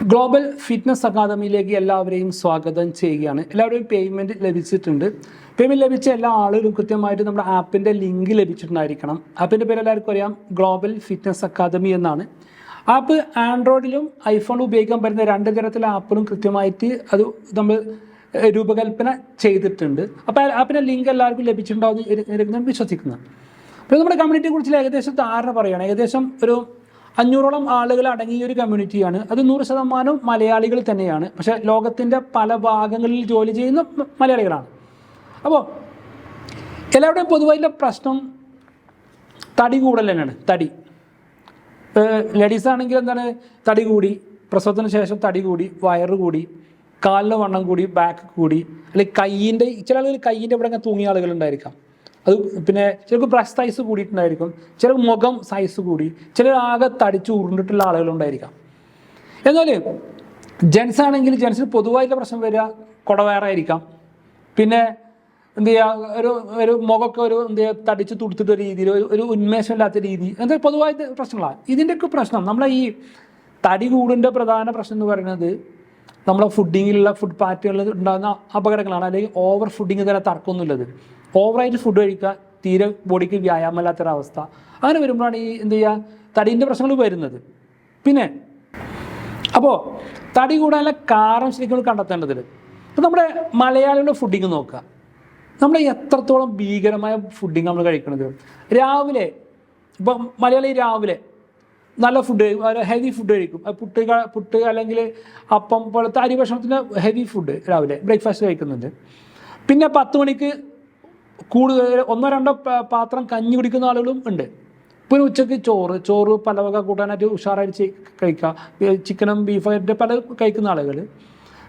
Global fitness അക്കാദമിയിലേക്ക് എല്ലാവരെയും സ്വാഗതം ചെയ്യുകയാണ്. എല്ലാവരുടെയും പേയ്മെൻറ്റ് ലഭിച്ചിട്ടുണ്ട്. പേയ്മെൻറ്റ് ലഭിച്ച എല്ലാ ആളുകളും കൃത്യമായിട്ട് നമ്മുടെ ആപ്പിൻ്റെ ലിങ്ക് ലഭിച്ചിട്ടുണ്ടായിരിക്കണം. ആപ്പിൻ്റെ പേര് എല്ലാവർക്കും അറിയാം, ഗ്ലോബൽ ഫിറ്റ്നസ് അക്കാദമി എന്നാണ്. ആപ്പ് ആൻഡ്രോയിഡിലും ഐഫോണിലും ഉപയോഗിക്കാൻ പറ്റുന്ന രണ്ട് തരത്തിലെ ആപ്പുകളും കൃത്യമായിട്ട് അത് നമ്മൾ രൂപകൽപ്പന ചെയ്തിട്ടുണ്ട്. അപ്പോൾ ആപ്പിൻ്റെ ലിങ്ക് എല്ലാവർക്കും ലഭിച്ചിട്ടുണ്ടാവും ഞാൻ വിശ്വസിക്കുന്നു. അപ്പോൾ നമ്മുടെ കമ്മ്യൂണിറ്റിയെ കുറിച്ച് ഏകദേശം ധാരണ പറയുകയാണ്. ഏകദേശം ഒരു 500ഓളം ആളുകൾ അടങ്ങിയ ഒരു കമ്മ്യൂണിറ്റിയാണ്. അത് 100% മലയാളികൾ തന്നെയാണ്. പക്ഷേ ലോകത്തിൻ്റെ പല ഭാഗങ്ങളിൽ ജോലി ചെയ്യുന്ന മലയാളികളാണ്. അപ്പോൾ എല്ലാവരുടെയും പൊതുവായിട്ടുള്ള പ്രശ്നം തടി കൂടൽ തന്നെയാണ്. തടി ലേഡീസ് ആണെങ്കിൽ എന്താണ്, തടി കൂടി, പ്രസവത്തിന് ശേഷം തടി കൂടി, വയറ് കൂടി, കാലിന് വണ്ണം കൂടി, ബാക്ക് കൂടി, അല്ലെങ്കിൽ കയ്യിൻ്റെ ചില ആളുകൾ കയ്യിൻ്റെ ഇവിടെ അങ്ങനെ തൂങ്ങിയ ആളുകളുണ്ടായിരിക്കാം. അത് പിന്നെ ചിലർക്ക് ബ്രസ്റ്റ് സൈസ് കൂടിയിട്ടുണ്ടായിരിക്കും, ചിലർക്ക് മുഖം സൈസ് കൂടി, ചിലർ ആകെ തടിച്ച് ഉരുണ്ടിട്ടുള്ള ആളുകളുണ്ടായിരിക്കാം. എന്നാൽ ജെൻസ് ആണെങ്കിൽ ജെൻസിന് പൊതുവായിട്ടുള്ള പ്രശ്നം വരിക കുടവയറായിരിക്കാം. പിന്നെ എന്ത് ചെയ്യുക, ഒരു മുഖമൊക്കെ എന്ത് ചെയ്യുക തടിച്ച് തുടുത്തിട്ട രീതിയിൽ ഒരു ഉന്മേഷമില്ലാത്ത രീതി, എന്താ പൊതുവായിട്ട് പ്രശ്നങ്ങളാണ്. ഇതിൻ്റെയൊക്കെ പ്രശ്നം നമ്മളെ ഈ തടി കൂടിൻ്റെ പ്രധാന പ്രശ്നം എന്ന് പറയുന്നത് നമ്മളെ ഫുഡിങ്ങിലുള്ള ഫുഡ് പാറ്റേണിൽ ഉണ്ടാകുന്ന അപകടങ്ങളാണ്. അല്ലെങ്കിൽ ഓവർ ഫുഡിങ് തന്നെ തർക്കമൊന്നുമില്ലത്. ഓവറായിട്ട് ഫുഡ് കഴിക്കുക, തീരെ ബോഡിക്ക് വ്യായാമമില്ലാത്തൊരവസ്ഥ, അങ്ങനെ വരുമ്പോഴാണ് ഈ എന്ത് ചെയ്യുക തടീൻ്റെ പ്രശ്നങ്ങൾ വരുന്നത്. പിന്നെ അപ്പോൾ തടി കൂടാനുള്ള കാരണം ശരിക്കും കണ്ടെത്തേണ്ടതിൽ ഇപ്പോൾ നമ്മുടെ മലയാളികളുടെ ഫുഡിങ് നോക്കുക. നമ്മൾ എത്രത്തോളം ഭീകരമായ ഫുഡിങ് നമ്മൾ കഴിക്കുന്നത്. രാവിലെ ഇപ്പം മലയാളി രാവിലെ നല്ല ഫുഡ്, ഹെവി ഫുഡ് കഴിക്കും. പുട്ട് അല്ലെങ്കിൽ അപ്പം പോലത്തെ അരി ഭക്ഷണത്തിൻ്റെ ഹെവി ഫുഡ് രാവിലെ ബ്രേക്ക്ഫാസ്റ്റ് കഴിക്കുന്നുണ്ട്. പിന്നെ 10 മണിക്ക് കൂടുതൽ 1-2 പാത്രം കഞ്ഞി കുടിക്കുന്ന ആളുകളും ഉണ്ട്. പിന്നെ ഉച്ചയ്ക്ക് ചോറ് പലവക കൂട്ടാനായിട്ട് ഉഷാറായിട്ട് കഴിക്കുക. ചിക്കനും ബീഫായിട്ട് പല കഴിക്കുന്ന ആളുകൾ.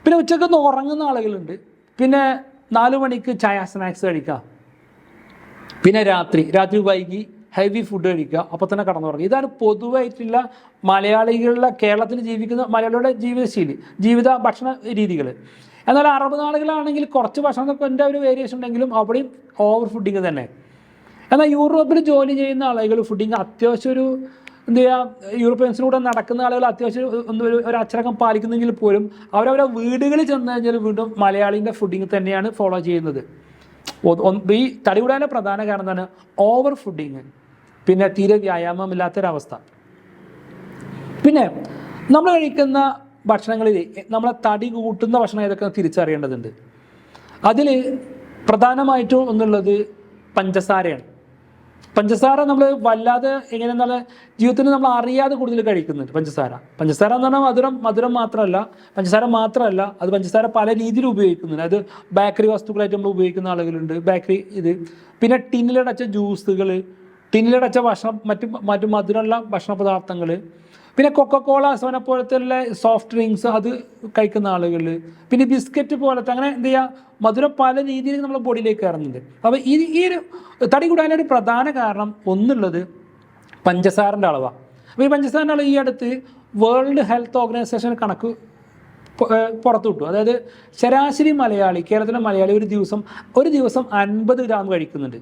പിന്നെ ഉച്ചയ്ക്ക് ഉറങ്ങുന്ന ആളുകളുണ്ട്. പിന്നെ 4 മണിക്ക് ചായ സ്നാക്സ് കഴിക്കുക. പിന്നെ രാത്രി വൈകി ഹെവി ഫുഡ് കഴിക്കുക, അപ്പോൾ തന്നെ കടന്നുറങ്ങുക. ഇതാണ് പൊതുവായിട്ടുള്ള മലയാളികളുടെ കേരളത്തിൽ ജീവിക്കുന്ന മലയാളികളുടെ ജീവിത ഭക്ഷണ രീതികൾ. എന്നാൽ അറബ് നാടുകളാണെങ്കിൽ കുറച്ച് ഭക്ഷണത്തിൻ്റെ ഒരു വേരിയേഷൻ ഉണ്ടെങ്കിലും അവിടെയും ഓവർ ഫുഡിങ് തന്നെ. എന്നാൽ യൂറോപ്പിൽ ജോലി ചെയ്യുന്ന ആളുകൾ ഫുഡിങ് അത്യാവശ്യം ഒരു എന്ത് ചെയ്യുക, യൂറോപ്യൻസിലൂടെ നടക്കുന്ന ആളുകൾ അത്യാവശ്യം ഒരു അച്ചടക്കം പാലിക്കുന്നെങ്കിൽ പോലും അവരവരെ വീടുകളിൽ ചെന്ന് കഴിഞ്ഞാൽ വീണ്ടും മലയാളിൻ്റെ ഫുഡിങ് തന്നെയാണ് ഫോളോ ചെയ്യുന്നത്. ഈ തടി കൂടാനുള്ള പ്രധാന കാരണം എന്താണ്, ഓവർ ഫുഡിങ്, പിന്നെ തീരെ വ്യായാമമില്ലാത്തൊരവസ്ഥ. പിന്നെ നമ്മൾ കഴിക്കുന്ന ഭക്ഷണങ്ങളിൽ നമ്മളെ തടി കൂട്ടുന്ന ഭക്ഷണം ഏതൊക്കെ തിരിച്ചറിയേണ്ടതുണ്ട്. അതിൽ പ്രധാനമായിട്ടും ഒന്നുള്ളത് പഞ്ചസാരയാണ്. പഞ്ചസാര നമ്മൾ വല്ലാതെ എങ്ങനെയെന്നാൽ ജീവിതത്തിൽ നമ്മൾ അറിയാതെ കൂടുതൽ കഴിക്കുന്നുണ്ട്. പഞ്ചസാര എന്ന് പറഞ്ഞാൽ മധുരം മാത്രമല്ല, പഞ്ചസാര മാത്രമല്ല, അത് പഞ്ചസാര പല രീതിയിൽ ഉപയോഗിക്കുന്നുണ്ട്. അത് ബേക്കറി വസ്തുക്കളായിട്ട് നമ്മൾ ഉപയോഗിക്കുന്ന ആളുകളുണ്ട്. പിന്നെ ടിന്നിലടച്ച ജ്യൂസുകൾ, ടിന്നിലടച്ച ഭക്ഷണം, മറ്റു മധുരമുള്ള ഭക്ഷണ പദാർത്ഥങ്ങൾ, പിന്നെ കൊക്കക്കോള സോന പോലത്തെ സോഫ്റ്റ് ഡ്രിങ്ക്സ് അത് കഴിക്കുന്ന ആളുകൾ, പിന്നെ ബിസ്ക്കറ്റ് പോലത്തെ, അങ്ങനെ എന്ത് ചെയ്യുക മധുരം പല രീതിയിൽ നമ്മുടെ ബോഡിയിലേക്ക് കയറുന്നുണ്ട്. അപ്പോൾ ഈ ഒരു തടി കൂടാനൊരു പ്രധാന കാരണം ഒന്നുള്ളത് പഞ്ചസാരൻ്റെ അളവാണ്. അപ്പോൾ ഈ പഞ്ചസാരൻ്റെ അളവ് ഈ അടുത്ത് വേൾഡ് ഹെൽത്ത് ഓർഗനൈസേഷൻ കണക്ക് പുറത്തുവിട്ടു. അതായത് ശരാശരി മലയാളി, കേരളത്തിലെ മലയാളി ഒരു ദിവസം 50 ഗ്രാം കഴിക്കുന്നുണ്ട്.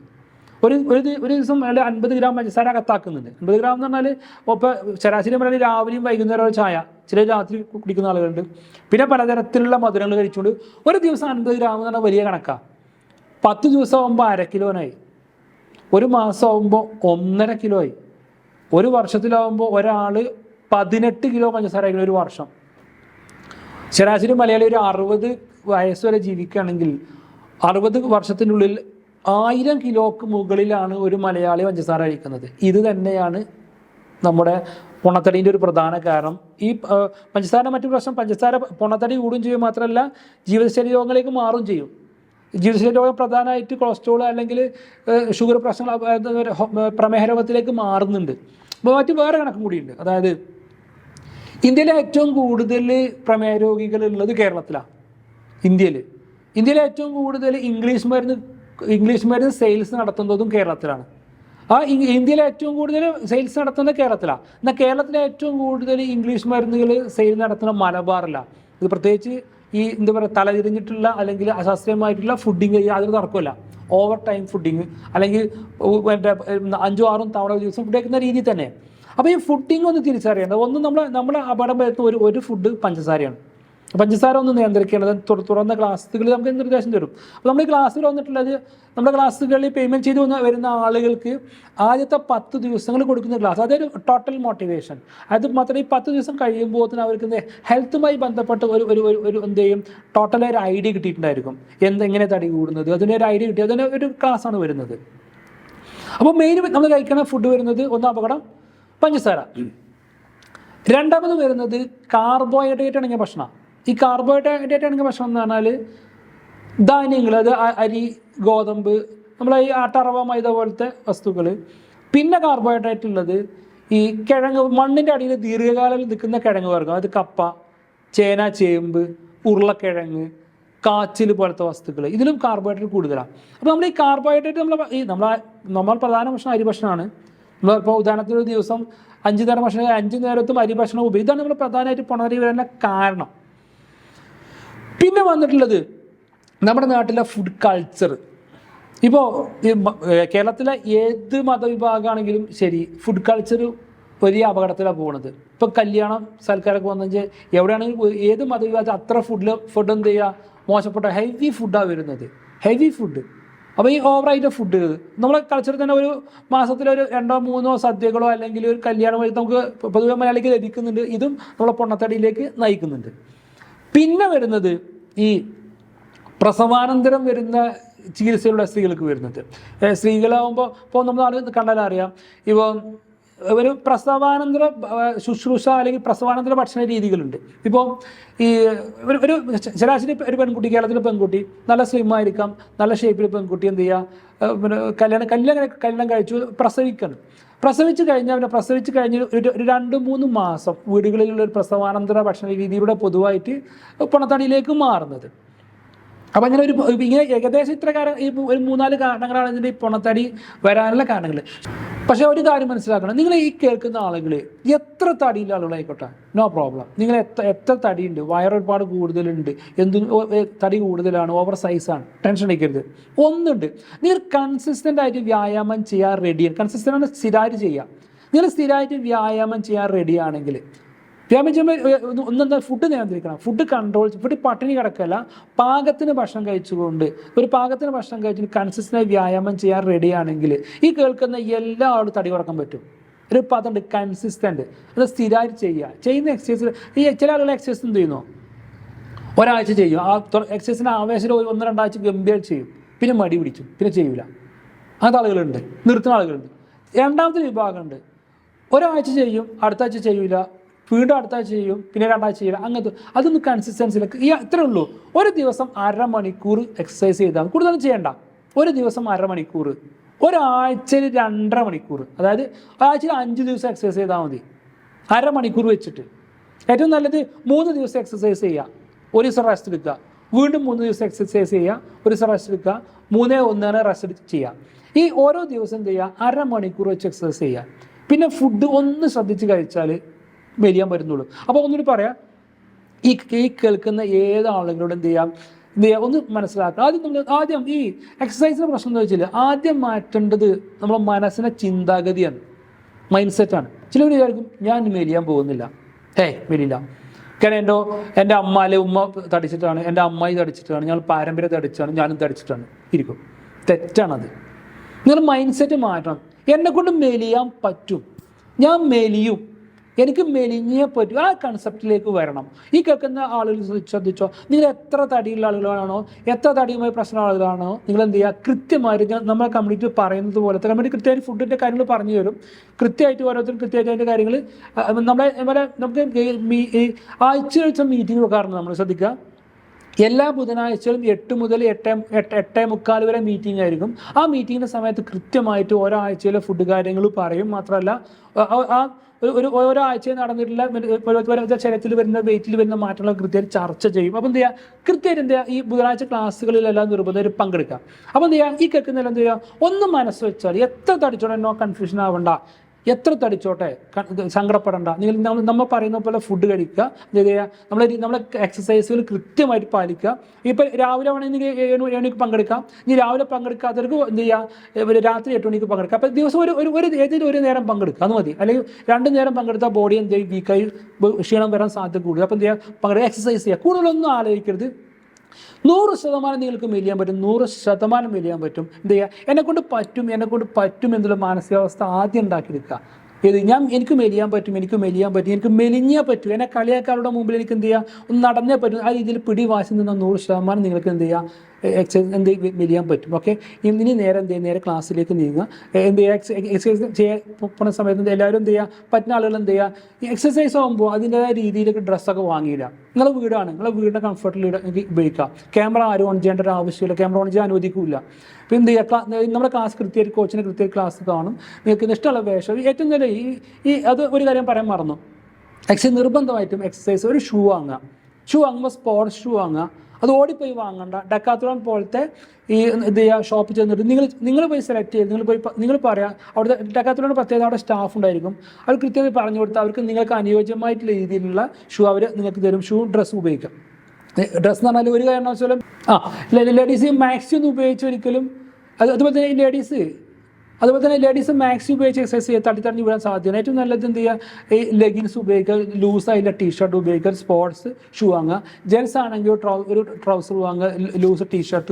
ഒരു ദിവസം അയാൾ 50 ഗ്രാം പഞ്ചസാര അകത്താക്കുന്നുണ്ട്. 50 ഗ്രാം എന്ന് പറഞ്ഞാൽ ഇപ്പോൾ ശരാശരി മലയാളി രാവിലെയും വൈകുന്നേരം ചായ, ചില രാത്രി കുടിക്കുന്ന ആളുകളുണ്ട്. പിന്നെ പലതരത്തിലുള്ള മധുരങ്ങൾ കഴിച്ചുകൊണ്ട് ഒരു ദിവസം 50 ഗ്രാം എന്ന് പറഞ്ഞാൽ വലിയ കണക്കാണ്. 10 ദിവസം ആകുമ്പോൾ 1/2 കിലോനായി, ഒരു മാസം ആകുമ്പോൾ 1.5 കിലോ ആയി, ഒരു വർഷത്തിലാവുമ്പോൾ ഒരാൾ 18 കിലോ പഞ്ചസാര കഴിക്കുന്ന ഒരു വർഷം. ശരാശരി മലയാളി ഒരു 60 വയസ്സ് വരെ ജീവിക്കുകയാണെങ്കിൽ 60 വർഷത്തിനുള്ളിൽ 1000 കിലോക്ക് മുകളിലാണ് ഒരു മലയാളി പഞ്ചസാര കഴിക്കുന്നത്. ഇത് തന്നെയാണ് നമ്മുടെ പൊണ്ണത്തടീൻ്റെ ഒരു പ്രധാന കാരണം. ഈ പഞ്ചസാര മറ്റു പ്രശ്നം, പഞ്ചസാര പൊണ്ണത്തടി കൂടുകയും ചെയ്യും, മാത്രമല്ല ജീവിതശൈലി രോഗങ്ങളിലേക്ക് മാറുകയും ചെയ്യും. ജീവിതശൈലി രോഗം പ്രധാനമായിട്ട് കൊളസ്ട്രോൾ അല്ലെങ്കിൽ ഷുഗർ പ്രശ്നങ്ങൾ, പ്രമേഹ രോഗത്തിലേക്ക് മാറുന്നുണ്ട്. അപ്പോൾ മറ്റു വേറെ കണക്കും കൂടിയുണ്ട്. അതായത് ഇന്ത്യയിലെ ഏറ്റവും കൂടുതൽ പ്രമേഹ രോഗികളുള്ളത് കേരളത്തിലാണ്. ഇന്ത്യയിലെ ഏറ്റവും കൂടുതൽ ഇംഗ്ലീഷ് മരുന്ന് സെയിൽസ് നടത്തുന്നതും കേരളത്തിലാണ്. ഇന്ത്യയിലെ ഏറ്റവും കൂടുതൽ സെയിൽസ് നടത്തുന്നത് കേരളത്തിലാണ്. എന്നാൽ കേരളത്തിലെ ഏറ്റവും കൂടുതൽ ഇംഗ്ലീഷ് മരുന്നുകൾ സെയിൽ നടത്തുന്ന മലബാറിലാണ്. ഇത് പ്രത്യേകിച്ച് ഈ എന്താ പറയുക തലതിരിഞ്ഞിട്ടുള്ള അല്ലെങ്കിൽ അശാസ്ത്രീയമായിട്ടുള്ള ഫുഡിങ് യാതൊരു തർക്കമില്ല. ഓവർ ടൈം ഫുഡിങ് അല്ലെങ്കിൽ 5-6 തവണ ദിവസം ഫുഡ് കഴിക്കുന്ന രീതി തന്നെ. അപ്പോൾ ഈ ഫുഡിങ് ഒന്ന് തിരിച്ചറിയേണ്ടത്, ഒന്ന് നമ്മൾ അപകടം വരുന്ന ഒരു ഫുഡ് പഞ്ചസാരയാണ്. പഞ്ചസാര ഒന്ന് നിയന്ത്രിക്കേണ്ടത്. തുറന്ന ക്ലാസ്സുകൾ നമുക്ക് നിർദ്ദേശം തരും. അപ്പോൾ നമ്മൾ ഈ ക്ലാസ്സിൽ വന്നിട്ടുള്ളത്, നമ്മുടെ ക്ലാസ്സുകളിൽ പേയ്മെൻറ്റ് ചെയ്ത് വരുന്ന ആളുകൾക്ക് ആദ്യത്തെ 10 ദിവസങ്ങൾ കൊടുക്കുന്ന ക്ലാസ്, അതൊരു ടോട്ടൽ മോട്ടിവേഷൻ. അത് മാത്രമേ ഈ 10 ദിവസം കഴിയുമ്പോൾ അവർക്ക് ഹെൽത്തുമായി ബന്ധപ്പെട്ട ഒരു എന്ത് ചെയ്യും, ടോട്ടലായി ഒരു ഐഡിയ കിട്ടിയിട്ടുണ്ടായിരിക്കും, എങ്ങനെ തടി കൂടുന്നത്, അതിനൊരു ഐഡിയ കിട്ടി, അതിന് ഒരു ക്ലാസ്സാണ് വരുന്നത്. അപ്പോൾ മെയിൻ നമ്മൾ കഴിക്കുന്ന ഫുഡ് വരുന്നത് ഒന്ന് അപകടം പഞ്ചസാര. രണ്ടാമത് വരുന്നത് കാർബോഹൈഡ്രേറ്റ് അടങ്ങിയ ഭക്ഷണം. ഈ കാർബോഹൈഡ്രേറ്റ് അടങ്ങിയ ഭക്ഷണം എന്ന് പറഞ്ഞാൽ ധാന്യങ്ങൾ, അത് അരി, ഗോതമ്പ്, നമ്മളെ ഈ ആട്ടറവ, മൈദ പോലത്തെ വസ്തുക്കൾ. പിന്നെ കാർബോഹൈഡ്രേറ്റ് ഉള്ളത് ഈ കിഴങ്ങ്, മണ്ണിൻ്റെ അടിയിൽ ദീർഘകാലം നിൽക്കുന്ന കിഴങ്ങ് വർഗ്ഗം, അത് കപ്പ, ചേന, ചേമ്പ്, ഉരുളക്കിഴങ്ങ്, കാച്ചിൽ പോലത്തെ വസ്തുക്കൾ, ഇതിലും കാർബോഹൈഡ്രേറ്റ് കൂടുതലാണ്. അപ്പോൾ നമ്മൾ ഈ കാർബോഹൈഡ്രേറ്റ് നമ്മൾ പ്രധാന ഭക്ഷണം അരി ഭക്ഷണമാണ്. നമ്മളിപ്പോൾ ഉദാഹരണത്തിന് ഒരു ദിവസം 5 നേരം ഭക്ഷണം, 5 നേരത്തും അരി ഭക്ഷണം ഉപയോഗിക്കും. ഇതാണ് നമ്മൾ പ്രധാനമായിട്ട് പൊണ്ണത്തടി വരാനുള്ള കാരണം. പിന്നെ വന്നിട്ടുള്ളത് നമ്മുടെ നാട്ടിലെ ഫുഡ് കൾച്ചർ. ഇപ്പോൾ കേരളത്തിലെ ഏത് മതവിഭാഗമാണെങ്കിലും ശരി, ഫുഡ് കൾച്ചർ വലിയ അപകടത്തിലാണ് പോകുന്നത്. ഇപ്പോൾ കല്യാണം സൽക്കാരമൊക്കെ വന്നു കഴിഞ്ഞാൽ എവിടെയാണെങ്കിലും ഏത് മതവിഭാഗത്തിൽ അത്ര ഫുഡ് എന്ത് ചെയ്യുക, മോശപ്പെട്ട ഹെവി ഫുഡാണ് വരുന്നത്, ഹെവി ഫുഡ്. അപ്പോൾ ഈ ഓവറായിട്ട് ഫുഡ് നമ്മളെ കൾച്ചറിൽ തന്നെ ഒരു മാസത്തിലൊരു 2-3 സദ്യകളോ അല്ലെങ്കിൽ ഒരു കല്യാണം വഴി നമുക്ക് പൊതുവെ മലയാളിക്ക് ലഭിക്കുന്നുണ്ട്. ഇതും നമ്മളെ പൊണ്ണത്തടിയിലേക്ക് നയിക്കുന്നുണ്ട്. പിന്നെ വരുന്നത് ഈ പ്രസവാനന്തരം വരുന്ന ചികിത്സയിലുള്ള സ്ത്രീകൾക്ക് വരുന്നത്. സ്ത്രീകളാകുമ്പോൾ ഇപ്പോൾ നമ്മൾ കണ്ടാൽ അറിയാം, ഇപ്പോൾ ഒരു പ്രസവാനന്തര ശുശ്രൂഷ അല്ലെങ്കിൽ പ്രസവാനന്തര ഭക്ഷണ രീതികളുണ്ട്. ഇപ്പോൾ ഈ ഒരു ശരാശരി ഒരു പെൺകുട്ടി, കേരളത്തിലെ പെൺകുട്ടി നല്ല സ്ലിം ആയിരിക്കാം, നല്ല ഷേപ്പിൽ പെൺകുട്ടി എന്ത് ചെയ്യുക, പിന്നെ കല്യാണം കഴിച്ചു പ്രസവിച്ച് കഴിഞ്ഞാൽ പിന്നെ പ്രസവിച്ച് കഴിഞ്ഞ് ഒരു 2-3 മാസം വീടുകളിലുള്ള ഒരു പ്രസവാനന്തര ഭക്ഷണ രീതിയിലൂടെ പൊതുവായിട്ട് പൊണ്ണത്തടിയിലേക്ക് മാറുന്നത്. അപ്പം ഇങ്ങനെ ഏകദേശം ഇത്ര ഈ ഒരു 3-4 കാരണങ്ങളാണ് ഇതിൻ്റെ ഈ പൊണ്ണത്തടി വരാനുള്ള കാരണങ്ങൾ. പക്ഷേ ഒരു കാര്യം മനസ്സിലാക്കണം, നിങ്ങൾ ഈ കേൾക്കുന്ന ആളുകൾ എത്ര തടിയുള്ള ആളുകളായിക്കോട്ടെ, നോ പ്രോബ്ലം. നിങ്ങൾ എത്ര തടിയുണ്ട്, വയറൊരുപാട് കൂടുതലുണ്ട്, തടി കൂടുതലാണ്, ഓവർ സൈസാണ്, ടെൻഷൻ അടിക്കരുത്. ഒന്നുണ്ട്, നിങ്ങൾ കൺസിസ്റ്റൻ്റ് ആയിട്ട് വ്യായാമം ചെയ്യാൻ റെഡിയാണ്. കൺസിസ്റ്റൻ്റ് ആണ്, സ്ഥിരമായിട്ട് ചെയ്യുക. നിങ്ങൾ സ്ഥിരമായിട്ട് വ്യായാമം ചെയ്യാൻ റെഡിയാണെങ്കിൽ, വ്യായാമം ചെയ്യുമ്പോൾ ഒന്നെന്താ, ഫുഡ് നിയന്ത്രിക്കണം, ഫുഡ് കൺട്രോൾ, ഫുഡ് പട്ടിണി കിടക്കല്ല, പാകത്തിന് ഭക്ഷണം കഴിച്ചുകൊണ്ട് ഒരു പാകത്തിന് ഭക്ഷണം കഴിച്ചിട്ട് കൺസിസ്റ്റൻ്റായി വ്യായാമം ചെയ്യാൻ റെഡിയാണെങ്കിൽ ഈ കേൾക്കുന്ന എല്ലാ ആളും തടി കുറക്കാൻ പറ്റും. ഒരു പദമുണ്ട്, കൺസിസ്റ്റൻ്റ്. അത് സ്ഥിരമായിട്ട് ചെയ്യുന്ന എക്സസൈസ്. ഈ ചില ആളുകൾ എക്സസൈസ് എന്ത് ചെയ്യുന്നു, ഒരാഴ്ച ചെയ്യും, ആ എക്സസൈസിന് ആവേശം 1-2 ആഴ്ച ഗംഭീരം ചെയ്യും, പിന്നെ മടി പിടിച്ചു, പിന്നെ ചെയ്യൂല. അങ്ങനത്തെ ആളുകളുണ്ട്, നിർത്തുന്ന ആളുകളുണ്ട്. രണ്ടാമത്തെ വിഭാഗമുണ്ട്, ഒരാഴ്ച ചെയ്യും, അടുത്ത ആഴ്ച ചെയ്യൂല, വീണ്ടും അടുത്ത ആഴ്ച ചെയ്യും, പിന്നെ 2 ആഴ്ച ചെയ്യില്ല. അങ്ങനത്തെ അതൊന്നും കൺസിസ്റ്റൻസിയിലേക്ക് ഇത്രേ ഉള്ളൂ. ഒരു ദിവസം 1/2 മണിക്കൂർ എക്സസൈസ് ചെയ്താൽ, കൂടുതലൊന്നും ചെയ്യണ്ട. ഒരു ദിവസം 1/2 മണിക്കൂർ, ഒരാഴ്ചയിൽ 2.5 മണിക്കൂർ, അതായത് ആഴ്ചയിൽ 5 ദിവസം എക്സസൈസ് ചെയ്താൽ മതി, 1/2 മണിക്കൂർ വെച്ചിട്ട്. ഏറ്റവും നല്ലത് 3 ദിവസം എക്സസൈസ് ചെയ്യുക, ഒരു ദിവസം റെസ്റ്റ് എടുക്കുക, വീണ്ടും 3 ദിവസം എക്സസൈസ് ചെയ്യുക, ഒരു ദിവസം റെസ്റ്റ് എടുക്കുക, 3-1 റെസ്റ്റ് ചെയ്യുക. ഈ ഓരോ ദിവസം എന്ത് ചെയ്യുക, 1/2 മണിക്കൂർ വെച്ച് എക്സസൈസ് ചെയ്യുക. പിന്നെ ഫുഡ് ഒന്ന് ശ്രദ്ധിച്ച് കഴിച്ചാൽ മെലിയാൻ പറ്റുന്നുള്ളൂ. അപ്പോൾ ഒന്നുകൂടി പറയാം, ഈ കേൾക്കുന്ന ഏത് ആളുകളോട് എന്ത് ചെയ്യാം, ഒന്ന് മനസ്സിലാക്കുക. ആദ്യം ഈ എക്സസൈസിൻ്റെ പ്രശ്നം എന്ന് വെച്ചാൽ ആദ്യം മാറ്റേണ്ടത് നമ്മുടെ മനസ്സിൻ്റെ ചിന്താഗതിയാണ്, മൈൻഡ് സെറ്റാണ്. ചിലവർ വിചാരിക്കും ഞാൻ മെലിയാൻ പോകുന്നില്ല, മെലിയില്ല, കാരണം എൻ്റെ അമ്മ അല്ലെ ഉമ്മ തടിച്ചിട്ടാണ്, എൻ്റെ അമ്മായി തടിച്ചിട്ടാണ്, ഞങ്ങൾ പാരമ്പര്യം തടിച്ചാണ്, ഞാനും തടിച്ചിട്ടാണ് ഇരിക്കും. തെറ്റാണത്. നിങ്ങൾ മൈൻഡ് സെറ്റ് മാറ്റണം. എന്നെക്കൊണ്ട് മെലിയാൻ പറ്റും, ഞാൻ മെലിയും, എനിക്ക് മെലിഞ്ഞേ പറ്റും, ആ കൺസെപ്റ്റിലേക്ക് വരണം. ഈ കേൾക്കുന്ന ആളുകൾ ശ്രദ്ധിച്ചോ, നിങ്ങൾ എത്ര തടിയുള്ള ആളുകളാണോ, എത്ര തടിയുമായി പ്രശ്നമുള്ള ആളുകളാണോ, നിങ്ങൾ എന്ത് ചെയ്യുക, കൃത്യമായിട്ട് നമ്മളെ കമ്മ്യൂണിറ്റി പറയുന്നത് പോലത്തെ കമ്മ്യൂണിറ്റി കൃത്യമായിട്ട് ഫുഡിൻ്റെ കാര്യങ്ങൾ പറഞ്ഞു തരും. കൃത്യമായിട്ട് ഓരോരുത്തരും കൃത്യമായിട്ട് അതിൻ്റെ കാര്യങ്ങൾ നമുക്ക് ആഴ്ച മീറ്റിംഗ് വെക്കാറുണ്ട്. നമ്മൾ ശ്രദ്ധിക്കുക, എല്ലാ ബുധനാഴ്ചകളും 8 മുതൽ 8:45 വരെ മീറ്റിംഗ് ആയിരിക്കും. ആ മീറ്റിങ്ങിൻ്റെ സമയത്ത് കൃത്യമായിട്ട് ഓരോ ആഴ്ചയിലെ ഫുഡ് കാര്യങ്ങൾ പറയും. മാത്രമല്ല ഓരോ ആഴ്ചയിൽ നടന്നിട്ടുള്ള ശരീരത്തിൽ വരുന്ന വെയിറ്റിൽ വരുന്ന മാറ്റങ്ങൾ കൃത്യമായിട്ട് ചർച്ച ചെയ്യും. അപ്പോൾ എന്ത് ചെയ്യുക, കൃത്യമായിട്ട് എന്ത് ചെയ്യുക, ഈ ബുധനാഴ്ച ക്ലാസ്സുകളിലെല്ലാം നിർബന്ധമായിട്ട് പങ്കെടുക്കുക. അപ്പോൾ എന്ത് ചെയ്യുക, ഈ കേൾക്കുന്നതെല്ലാം എന്ത് ചെയ്യുക, ഒന്ന് മനസ്സ് വെച്ചാൽ എത്ര തടിച്ചോടെ നോ കൺഫ്യൂഷൻ ആവണ്ട. എത്ര തടിച്ചോട്ടെ സങ്കടപ്പെടേണ്ട. നമ്മൾ പറയുന്ന പോലെ ഫുഡ് കഴിക്കുക, എന്ത് ചെയ്യുക, നമ്മളെ എക്സസൈസുകൾ കൃത്യമായിട്ട് പാലിക്കുക. ഇപ്പോൾ രാവിലെ വേണമെങ്കിൽ 7 മണിക്ക് പങ്കെടുക്കാം. ഇനി രാവിലെ പങ്കെടുക്കാത്തവർക്ക് എന്ത് ചെയ്യുക, രാത്രി 8 മണിക്ക് പങ്കെടുക്കാം. അപ്പോൾ ദിവസം ഏതെങ്കിലും ഒരു നേരം പങ്കെടുക്കുക, അത് മതി. അല്ലെങ്കിൽ 2 നേരം പങ്കെടുത്താൽ ബോഡി എന്ത് ചെയ്യും, വീക്കായി ക്ഷീണം വരാൻ സാധ്യത കൂടുതൽ. അപ്പോൾ എന്ത് ചെയ്യുക, എക്സസൈസ് ചെയ്യുക. കൂടുതലൊന്നും ആലോചിക്കരുത്. 100% നിങ്ങൾക്ക് മെലിയാൻ പറ്റും, 100% മെലിയാൻ പറ്റും. എന്ത് ചെയ്യുക, എന്നെക്കൊണ്ട് പറ്റും എന്നുള്ള മാനസികാവസ്ഥ ആദ്യം ഉണ്ടാക്കിയെടുക്കുക. എനിക്ക് മെലിയാൻ പറ്റും, എനിക്ക് മെലിഞ്ഞേ പറ്റും, എന്നെ കളിയാക്കാരുടെ മുമ്പിൽ എനിക്ക് എന്ത് ചെയ്യുക, ഒന്ന് നടന്നേ പറ്റും. ആ രീതിയിൽ പിടിവാശി നിന്ന് 100% നിങ്ങൾക്ക് എന്ത് ചെയ്യുക, എക്സസൈസ് മെലിയാൻ പറ്റും. ഓക്കെ, ഇനി നേരെ ക്ലാസ്സിലേക്ക് നീങ്ങുക. എന്ത് ചെയ്യുക, എക്സസൈസ് ചെയ്യാൻ പോകുന്ന സമയത്ത് എല്ലാവരും എന്ത് ചെയ്യുക, പറ്റുന്ന ആളുകൾ എന്ത് ചെയ്യുക, ഈ എക്സസൈസ് ആകുമ്പോൾ അതിൻ്റെതായ രീതിയിലേക്ക് ഡ്രസ്സൊക്കെ വാങ്ങിയില്ല. നിങ്ങളുടെ വീടിൻ്റെ കംഫർട്ടിൽ ഉപയോഗിക്കുക. ക്യാമറ ആരും ഓൺ ചെയ്യേണ്ട ഒരു ആവശ്യമില്ല, ക്യാമറ ഓൺ ചെയ്യാൻ അനുവദിക്കില്ല. അപ്പോൾ എന്ത് ചെയ്യുക, നമ്മുടെ ക്ലാസ് കൃത്യമായിട്ട് കോച്ചിന് കൃത്യമായിട്ട് ക്ലാസ് കാണും. നിങ്ങൾക്ക് ഇഷ്ടമുള്ള വേഷം ഏറ്റവും നല്ല അത് ഒരു കാര്യം പറയാൻ മറന്നു. നിർബന്ധമായിട്ടും എക്സസൈസ് ഒരു ഷൂ വാങ്ങുമ്പോൾ സ്പോർട്സ് ഷൂ വാങ്ങുക. അത് ഓടിപ്പോയി വാങ്ങണ്ട. ഡെക്കാത്ലോൺ പോലത്തെ എന്ത് ചെയ്യുക, ഷോപ്പിൽ ചെന്നിട്ട് നിങ്ങൾ പോയി സെലക്ട് ചെയ്ത് നിങ്ങൾ പറയാം. അവിടുത്തെ ഡെക്കാത്ലോൺ പ്രത്യേകത അവിടെ സ്റ്റാഫ് ഉണ്ടായിരിക്കും. അവർ കൃത്യമായി പറഞ്ഞു കൊടുത്താൽ അവർക്ക് നിങ്ങൾക്ക് അനുയോജ്യമായിട്ടുള്ള രീതിയിലുള്ള ഷൂ അവർ നിങ്ങൾക്ക് തരും. ഡ്രസ്സ് ഉപയോഗിക്കാം. ഡ്രസ്സ് എന്ന് പറഞ്ഞാൽ ഒരു കാരണവശാലും ലേഡീസ് മാക്സി ഒന്നും ഉപയോഗിച്ച് ഒരിക്കലും അതുപോലെ തന്നെ ലേഡീസ് മാക്സി ഉപയോഗിച്ച് എക്സസൈസ് ചെയ്യുക, തട്ടിത്തടഞ്ഞ് വീഴാൻ സാധ്യതയാണ്. ഏറ്റവും നല്ലത് എന്ത് ചെയ്യുക, ഈ ലെഗിൻസ് ഉപയോഗിക്കുക, ലൂസായിട്ടുള്ള ടീഷർട്ട് ഉപയോഗിക്കുക, സ്പോർട്സ് ഷൂ വാങ്ങുക. ജെൻസ് ആണെങ്കിൽ ഒരു ട്രൗസർ വാങ്ങുക, ലൂസ് ടീഷർട്ട്,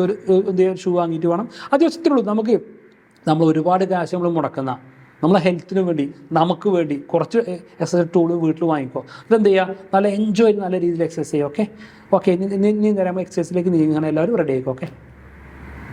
ഒരു ഷൂ വാങ്ങിയിട്ട് വേണം. അത് വെച്ചിട്ടേ ഉള്ളൂ. നമ്മൾ ഒരുപാട് കാശ് നമ്മൾ മുടക്കുന്ന നമ്മളെ ഹെൽത്തിന് വേണ്ടി, നമുക്ക് വേണ്ടി കുറച്ച് എക്സസൈസ് ടൂൾ വീട്ടിൽ വാങ്ങിക്കോ. ഇതെന്ത് ചെയ്യുക, നല്ല എൻജോയ് നല്ല രീതിയിൽ എക്സസൈസ് ചെയ്യുക. ഓക്കെ, ഇനി നേരം എക്സസൈസിലേക്ക് നീങ്ങുകയാണ്. എല്ലാവരും റെഡി ആയിക്കോ. ഓക്കെ.